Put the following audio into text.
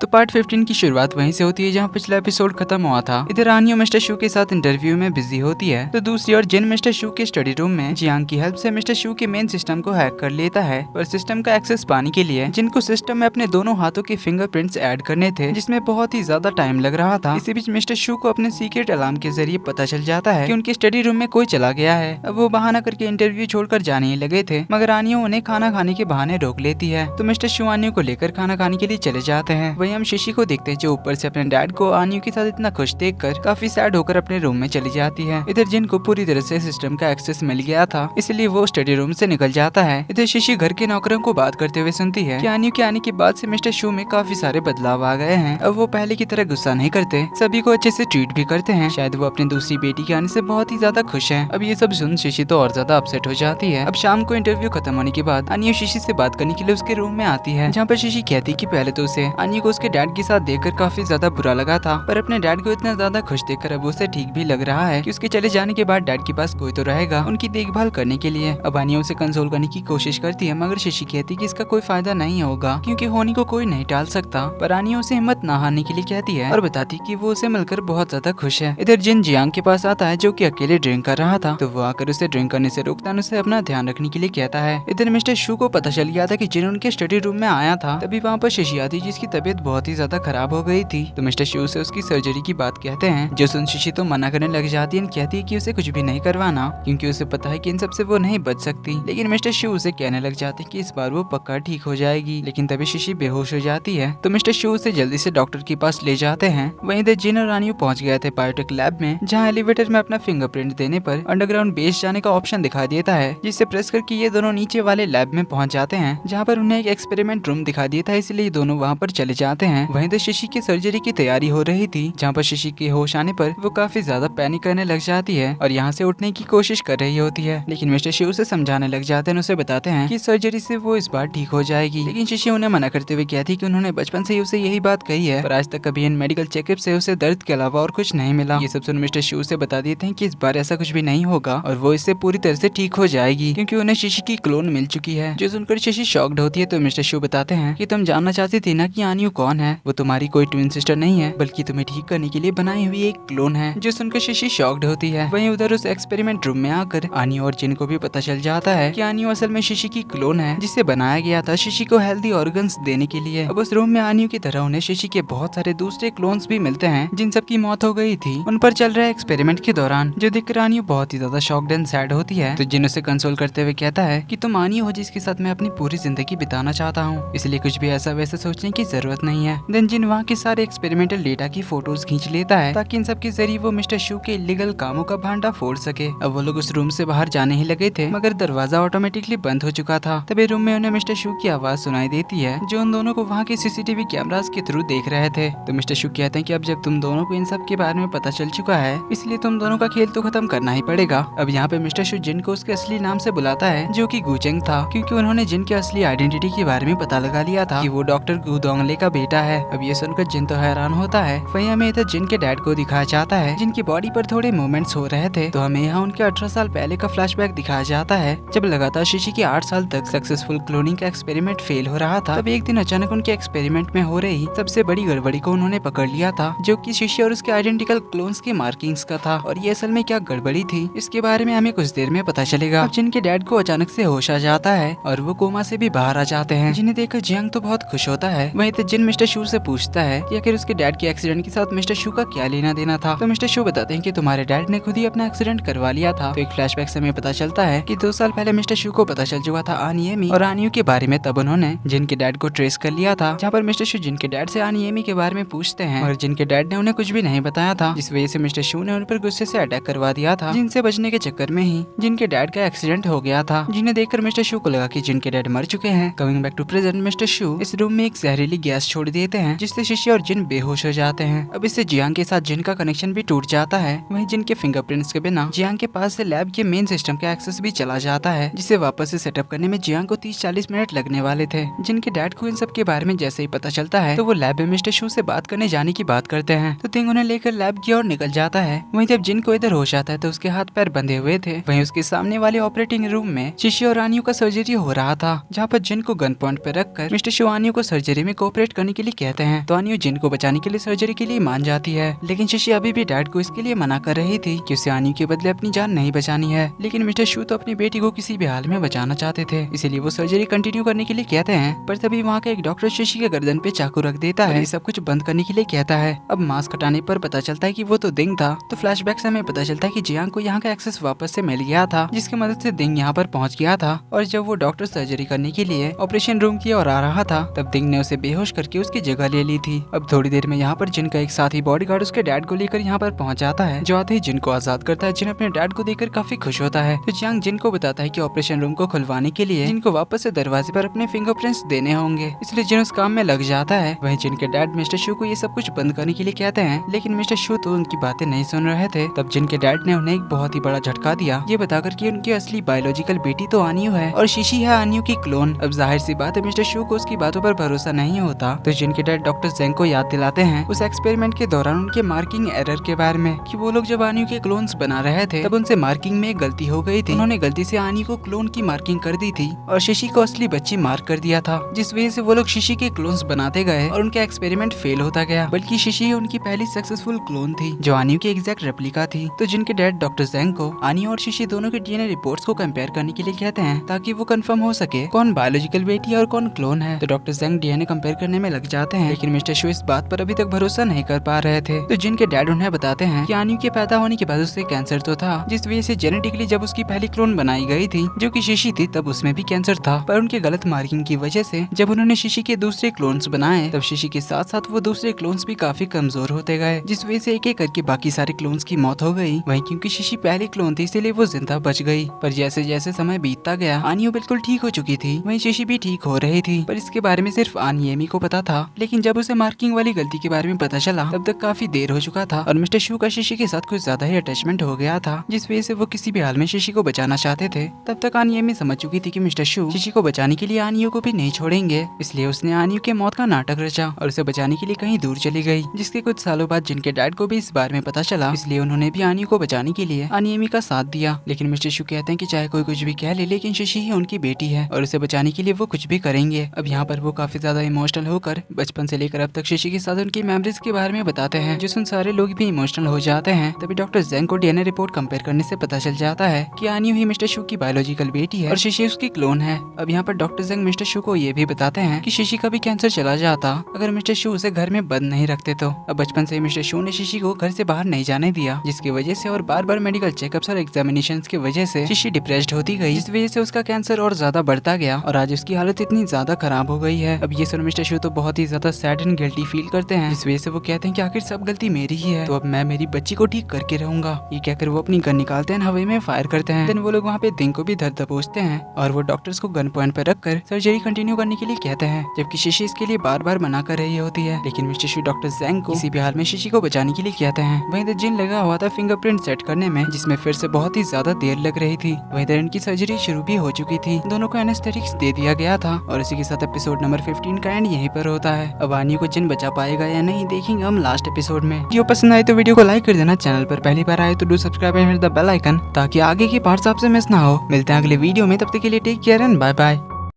तो पार्ट 15 की शुरुआत वहीं से होती है जहां पिछला एपिसोड खत्म हुआ था। इधर आनियो मिस्टर शू के साथ इंटरव्यू में बिजी होती है, तो दूसरी ओर जिन मिस्टर शू के स्टडी रूम में जियांग की हेल्प से मिस्टर शू के मेन सिस्टम को हैक कर लेता है। पर सिस्टम का एक्सेस पाने के लिए जिनको सिस्टम में अपने दोनों हाथों के फिंगरप्रिंट्स ऐड करने थे, जिसमें बहुत ही ज्यादा टाइम लग रहा था। इसी बीच मिस्टर शू को अपने सीक्रेट अलार्म के जरिए पता चल जाता है कि उनके स्टडी रूम में कोई चला गया है। अब वो बहाना करके इंटरव्यू छोड़कर जाने ही लगे थे, मगर आनियो उन्हें खाना खाने के बहाने रोक लेती है। तो मिस्टर शू आनियो को लेकर खाना खाने के लिए चले जाते हैं। वहीं हम शिशी को देखते हैं जो ऊपर से अपने डैड को आनियो के साथ इतना खुश देखकर काफी सैड होकर अपने रूम में चली जाती है। इधर जिन को पूरी तरह से सिस्टम का एक्सेस मिल गया था, इसलिए वो स्टडी रूम से निकल जाता है। इधर शिशी घर के नौकरों को बात करते हुए सुनती है कि आनियो के आने के बाद से मिस्टर शू में काफी सारे बदलाव आ गए हैं। अब वो पहले की तरह गुस्सा नहीं करते, सभी को अच्छे से ट्रीट भी करते हैं। शायद वो अपनी दूसरी बेटी के आने से बहुत ही ज्यादा खुश है। अब ये सब सुन शिशी तो और ज्यादा अपसेट हो जाती है। अब शाम को इंटरव्यू खत्म होने के बाद आनियो शिशी से बात करने के लिए उसके रूम में आती है, जहाँ पर शिशी कहती कि पहले तो उसे आनियो को उसके डैड के साथ देखकर काफी ज्यादा बुरा लगा था, पर अपने डैड को इतना ज्यादा खुश देखकर अब उसे ठीक भी लग रहा है कि उसके चले जाने के बाद डैड के पास कोई तो रहेगा उनकी देखभाल करने के लिए। अब आनिया उसे कंसोल करने की कोशिश करती है, मगर शिशी कहती कि इसका कोई फायदा नहीं होगा क्योंकि होनी को कोई नहीं टाल सकता। पर आनिया उसे हिम्मत न हारने के लिए कहती है और बताती कि वो उसे मिलकर बहुत ज्यादा खुश है। इधर जिन जियांग के पास आता है जो कि अकेले ड्रिंक कर रहा था, तो वो आकर उसे ड्रिंक करने से रोकता है, उसे अपना ध्यान रखने के लिए कहता है। इधर मिस्टर शू को पता चल गया था कि जिन उनके स्टडी रूम में आया था, तभी वहाँ पर शिशी आती जिसकी तबीयत बहुत ही ज्यादा खराब हो गई थी। तो मिस्टर शू से उसकी सर्जरी की बात कहते हैं, जो सुन शिशी तो मना करने लग जाती है, कहती है कि उसे कुछ भी नहीं करवाना क्योंकि उसे पता है कि इन सब से वो नहीं बच सकती। लेकिन मिस्टर शू उसे कहने लग जाते हैं कि इस बार वो पक्का ठीक हो जाएगी। लेकिन तभी शिशी बेहोश हो जाती है, तो मिस्टर शू उसे जल्दी से डॉक्टर के पास ले जाते हैं। वहीं इधर जिन और आनियो पहुंच गए थे बायोटेक लैब में, जहाँ एलिवेटर में अपना फिंगरप्रिंट देने पर अंडरग्राउंड बेस जाने का ऑप्शन दिखा देता है, जिससे प्रेस करके ये दोनों नीचे वाले लैब में पहुंच जाते हैं, जहाँ पर उन्हें एक एक्सपेरिमेंट रूम दिखा दिया था, इसलिए दोनों वहाँ पर चले जाते हैं। वहीं इधर शिशी की सर्जरी की तैयारी हो रही थी, जहाँ पर शिशी के होश आने पर वो काफी ज्यादा पैनिक करने लग जाती है और यहाँ से उठने की कोशिश कर रही होती है। लेकिन मिस्टर शू उसे समझाने लग जाते हैं, उसे बताते हैं कि सर्जरी से वो इस बार ठीक हो जाएगी। लेकिन शिशी उन्हें मना करते हुए कहती कि उन्होंने बचपन से ही उसे यही बात कही है, पर आज तक कभी इन मेडिकल चेकअप से उसे दर्द के अलावा और कुछ नहीं मिला। ये सब सुन मिस्टर शू से बता देते हैं कि इस बार ऐसा कुछ भी नहीं होगा और वो इससे पूरी तरह से ठीक हो जाएगी, क्योंकि उन्हें शिशी की क्लोन मिल चुकी है। जो सुनकर शिशी शॉक्ड होती है, तो मिस्टर शू बताते हैं कि तुम जानना चाहती थी ना कि आनियो कौन है, वो तुम्हारी कोई ट्विन सिस्टर नहीं है, बल्कि तुम्हें ठीक करने के लिए बनाई हुई एक क्लोन है। जो सुनकर शिशी शॉक्ड होती है। वहीं उधर उस एक्सपेरिमेंट रूम में आकर आनियो और जिन को भी पता चल जाता है कि आनियो असल में शिशी की क्लोन है, जिसे बनाया गया था शिशी को हेल्दी ऑर्गन्स देने के लिए। अब उस रूम में आनियो की तरह उन्हें शिशी के बहुत सारे दूसरे क्लोन्स भी मिलते हैं, जिन सब की मौत हो गई थी उन पर चल रहे एक्सपेरिमेंट के दौरान, जो देखकर आनियो बहुत ही ज्यादा शॉक्ड एंड सैड होती है। तो जिन उसे कंसोल करते हुए कहता है कि तुम आनियो हो जिसके साथ मैं अपनी पूरी जिंदगी बिताना चाहता हूँ, इसलिए कुछ भी ऐसा वैसा सोचने की जरूरत नहीं है। देन जिन वहाँ के सारे एक्सपेरिमेंटल डेटा की फोटोज खींच लेता है, ताकि इन सब के जरिए वो मिस्टर शू के इलीगल कामों का भांडा फोड़ सके। अब वो लोग उस रूम से बाहर जाने ही लगे थे, मगर दरवाजा ऑटोमेटिकली बंद हो चुका था। तभी रूम में उन्हें मिस्टर शू की आवाज सुनाई देती है, जो उन दोनों को वहाँ के सीसीटीवी कैमरास के थ्रू देख रहे थे। तो मिस्टर शू कहते हैं कि अब जब तुम दोनों को इन सब के बारे में पता चल चुका है, इसलिए तुम दोनों का खेल तो खत्म करना ही पड़ेगा। अब यहाँ पे मिस्टर शू जिन को उसके असली नाम से बुलाता है, जो कि गुचेंग था, क्योंकि उन्होंने जिन के असली आइडेंटिटी के बारे में पता लगा लिया था कि वो डॉक्टर गुदोंगले का बेटा है। अब ये सुनकर जिन तो हैरान होता है। वहीं हमें इधर जिन के डैड को दिखाया जाता है, जिनकी बॉडी पर थोड़े मूवमेंट्स हो रहे थे। तो हमें यहाँ उनके 18 साल पहले का फ्लैशबैक दिखाया जाता है, जब लगातार शिशी के 8 साल तक सक्सेसफुल क्लोनिंग का एक्सपेरिमेंट फेल हो रहा था। तब एक दिन अचानक उनके एक्सपेरिमेंट में हो रही सबसे बड़ी गड़बड़ी को उन्होंने पकड़ लिया था, जो कि शिशी और उसके आइडेंटिकल क्लोन्स के मार्किंग्स का था। और ये असल में क्या गड़बड़ी थी, इसके बारे में हमें कुछ देर में पता चलेगा। अब जिनके डैड को अचानक से होश आ जाता है और वो कोमा से भी बाहर आ जाते हैं, जिन्हें देखकर जियांग तो बहुत खुश होता है। वहीं तो जिन मिस्टर शू से पूछता है कि आखिर उसके डैड के एक्सीडेंट के साथ मिस्टर शू का क्या लेना देना था। तो मिस्टर शू बताते हैं कि तुम्हारे डैड ने खुद ही अपना एक्सीडेंट करवा लिया था। तो एक फ्लैशबैक से हमें पता चलता है कि 2 साल पहले मिस्टर शू को पता चल चुका था आनियेमी और आनियो के बारे में, तब उन्होंने जिनके डैड को ट्रेस कर लिया था, जहाँ पर मिस्टर शू जिनके डैड से आनियेमी के बारे में पूछते हैं और जिनके डैड ने उन्हें कुछ भी नहीं बताया था, जिस वजह से मिस्टर शू ने उन पर गुस्से से अटैक करवा दिया था, जिनसे बचने के चक्कर में ही जिनके डैड का एक्सीडेंट हो गया था। जिन्हें देखकर मिस्टर शू को लगा कि जिनके डैड मर चुके हैं। Coming back to present, mister Shu इस रूम में एक जहरीली गैस छोड़ देते हैं, जिससे शिशी और जिन बेहोश हो जाते हैं। अब इससे जियांग के साथ जिन का कनेक्शन भी टूट जाता है। वहीं जिन के फिंगरप्रिंट्स के बिना जियांग के पास से लैब के मेन सिस्टम का एक्सेस भी चला जाता है, जिसे वापस से सेटअप करने में जियांग को 30-40 मिनट लगने वाले थे। जिनके डैड को इन सब के बारे में जैसे ही पता चलता है, तो वो लैब में मिस्टर शू से बात करने जाने की बात करते हैं। तो थिंग उन्हें लेकर लैब की ओर निकल जाता है। वहीं जब जिन को इधर होश आता है, तो उसके हाथ पैर बंधे हुए थे। वहीं उसके सामने वाले ऑपरेटिंग रूम में शिशी और आनियो का सर्जरी हो रहा था, जहाँ पर जिन को गन पॉइंट पे रखकर मिस्टर शू आनियो को सर्जरी में कोऑपरेट करने बचाने के लिए कहते हैं तो आनियो जिन को बचाने के लिए सर्जरी के लिए मान जाती है। लेकिन शशि अभी भी डैड को इसके लिए मना कर रही थी कि उसे आनियो के बदले अपनी जान नहीं बचानी है। लेकिन मिस्टर शू तो अपनी बेटी को किसी भी हाल में बचाना चाहते थे, इसीलिए वो सर्जरी कंटिन्यू करने के लिए कहते हैं। पर तभी वहाँ का एक डॉक्टर शशि के गर्दन पे चाकू रख देता है, सब कुछ बंद करने के लिए कहता है। अब मास्क हटाने पर पता चलता है कि वो तो दिंग था। तो फ्लैशबैक से हमें पता चलता है कि जियांग को यहाँ का एक्सेस वापस से मिल गया था, जिसकी मदद से दिंग यहाँ पर पहुँच गया था। और जब वो डॉक्टर सर्जरी करने के लिए ऑपरेशन रूम की ओर आ रहा था, तब दिंग ने उसे बेहोश करके उसकी जगह ले ली थी। अब थोड़ी देर में यहाँ पर जिन का एक साथी बॉडीगार्ड उसके डैड को लेकर यहाँ पर पहुँच जाता है, जो आते ही जिन को आजाद करता है। जिन अपने डैड को देखकर काफी खुश होता है। तो जियांग जिन को बताता है कि ऑपरेशन रूम को खुलवाने के लिए जिन को वापस से दरवाजे पर अपने फिंगरप्रिंट्स देने होंगे, इसलिए जिन उस काम में लग जाता है। वहीं जिन के डैड मिस्टर शू को ये सब कुछ बंद करने के लिए कहते हैं, लेकिन मिस्टर शू तो उनकी बातें नहीं सुन रहे थे। तब जिन के डैड ने उन्हें एक बहुत ही बड़ा झटका दिया, ये बताकर कि उनकी असली बायोलॉजिकल बेटी तो आनियो है और शीशी है आनियो की क्लोन। अब जाहिर सी बात है मिस्टर शू को उसकी बातों पर भरोसा नहीं होता। तो जिन के डैड डॉक्टर जेंग को याद दिलाते हैं उस एक्सपेरिमेंट के दौरान उनके मार्किंग एरर के बारे में, कि वो लोग जब आनियो के क्लोन्स बना रहे थे तब उनसे मार्किंग में गलती हो गई थी। उन्होंने गलती से आनियो को क्लोन की मार्किंग कर दी थी और शीशी को असली बच्ची मार्क कर दिया था, जिस वजह से वो लोग शीशी के क्लोन्स बनाते गए और उनका एक्सपेरिमेंट फेल होता गया। बल्कि शीशी ही उनकी पहली सक्सेसफुल क्लोन थी, जो आनियो की एग्जैक्ट रेप्लिका थी। तो जिनके डैड डॉक्टर जेंग को आनियो और शीशी दोनों के डीएनए रिपोर्ट्स को कंपेयर करने के लिए कहते हैं, ताकि वो कंफर्म हो सके कौन बायोलॉजिकल बेटी है और कौन क्लोन है। तो डॉक्टर जेंग डीएनए कंपेयर करने में लग जाते हैं, लेकिन मिस्टर शू इस बात पर अभी तक भरोसा नहीं कर पा रहे थे। तो जिनके डैड उन्हें बताते हैं कि आनियो के पैदा होने के बाद उससे कैंसर तो था, जिस वजह से जेनेटिकली जब उसकी पहली क्लोन बनाई गई थी जो कि शीशी थी, तब उसमें भी कैंसर था। पर उनके गलत मार्किंग की वजह से जब उन्होंने शीशी के दूसरे क्लोन्स बनाए, तब शीशी के साथ साथ वो दूसरे क्लोन्स भी काफी कमजोर होते गए, जिस वजह से एक एक करके बाकी सारे क्लोन्स की मौत हो गई। वहीं क्योंकि शीशी पहली क्लोन थी इसलिए वो जिंदा बच गई। पर जैसे जैसे समय बीतता गया आनियो बिल्कुल ठीक हो चुकी थी, वहीं शीशी भी ठीक हो रही थी। पर इसके बारे में सिर्फ आनियेमी को पता था। लेकिन जब उसे मार्किंग वाली गलती के बारे में पता चला तब तक काफी देर हो चुका था और मिस्टर शू का शीशी के साथ कुछ ज्यादा ही अटैचमेंट हो गया था, जिस वजह से वो किसी भी हाल में शीशी को बचाना चाहते थे। तब तक आनियेमी समझ चुकी थी कि मिस्टर शू शीशी को बचाने के लिए आनियो को भी नहीं छोड़ेंगे, इसलिए उसने आनियो के मौत का नाटक रचा और उसे बचाने के लिए कहीं दूर चली गई। जिसके कुछ सालों बाद जिनके डैड को भी इस बारे में पता चला, इसलिए उन्होंने भी आनियो को बचाने के लिए आनियेमी का साथ दिया। लेकिन मिस्टर शू कहते हैं कि चाहे कोई कुछ भी कह ले, लेकिन शीशी ही उनकी बेटी है और उसे बचाने के लिए वो कुछ भी करेंगे। अब यहाँ पर वो काफी ज्यादा इमोशनल होकर बचपन से लेकर अब तक शीशी के साथ उनकी मेमोरीज के बारे में बताते हैं, जो सुन सारे लोग भी इमोशनल हो जाते हैं। तभी डॉक्टर जेंग को डीएनए रिपोर्ट कंपेयर करने से पता चल जाता है कि आनियो ही मिस्टर शू की बायोलॉजिकल बेटी है और शीशी उसकी क्लोन है। अब यहाँ पर डॉक्टर जेंग मिस्टर शू को ये भी बताते हैं कि शीशी का भी कैंसर चला जाता अगर मिस्टर शू उसे घर में बंद नहीं रखते तो। अब बचपन से मिस्टर शू ने शीशी को घर से बाहर नहीं जाने दिया, जिसकी वजह से और बार बार मेडिकल चेकअप्स और एग्जामिनेशंस की वजह से शीशी डिप्रेस्ड होती गई, जिस वजह से उसका कैंसर और ज्यादा बढ़ता गया और आज उसकी हालत इतनी ज्यादा खराब हो गई है। अब ये सुन मिस्टर शू तो बहुत ही ज्यादा सैड एंड गिल्टी फील करते हैं, जिस वजह से वो कहते हैं कि आखिर सब गलती मेरी ही है, तो अब मैं मेरी बच्ची को ठीक करके रहूंगा। ये कहकर वो अपनी गन निकालते हैं, हवा में फायर करते हैं। देन वो लोग वहाँ पे दिंग को भी धर दबोचते हैं और वो डॉक्टर्स को गन पॉइंट पर रखकर सर्जरी कंटिन्यू करने के लिए कहते हैं, जबकि शीशी इसके लिए बार बार मना कर रही होती है। लेकिन मिस्टर शू डॉक्टर जेंग को किसी भी हाल में शीशी को बचाने के लिए कहते हैं। वहीं तो जिन लगा हुआ था फिंगरप्रिंट सेट करने में, जिसमें फिर से बहुत ही ज्यादा देर लग रही थी। वहीं तो इनकी सर्जरी शुरू भी हो चुकी थी, दोनों को एनेस्थेटिक्स दे दिया गया था और इसी के साथ एपिसोड नंबर 15 का एंड यहीं पर होता है। अब आनियो को जिन बचा पाएगा या नहीं देखेंगे हम लास्ट एपिसोड में। वीडियो पसंद आए तो वीडियो को लाइक कर देना, चैनल पर पहली बार आए तो do subscribe and hit the bell icon, ताकि आगे की पार्ट्स आपसे मिस ना हो। मिलते हैं अगले वीडियो में, तब तक के लिए take care and bye bye.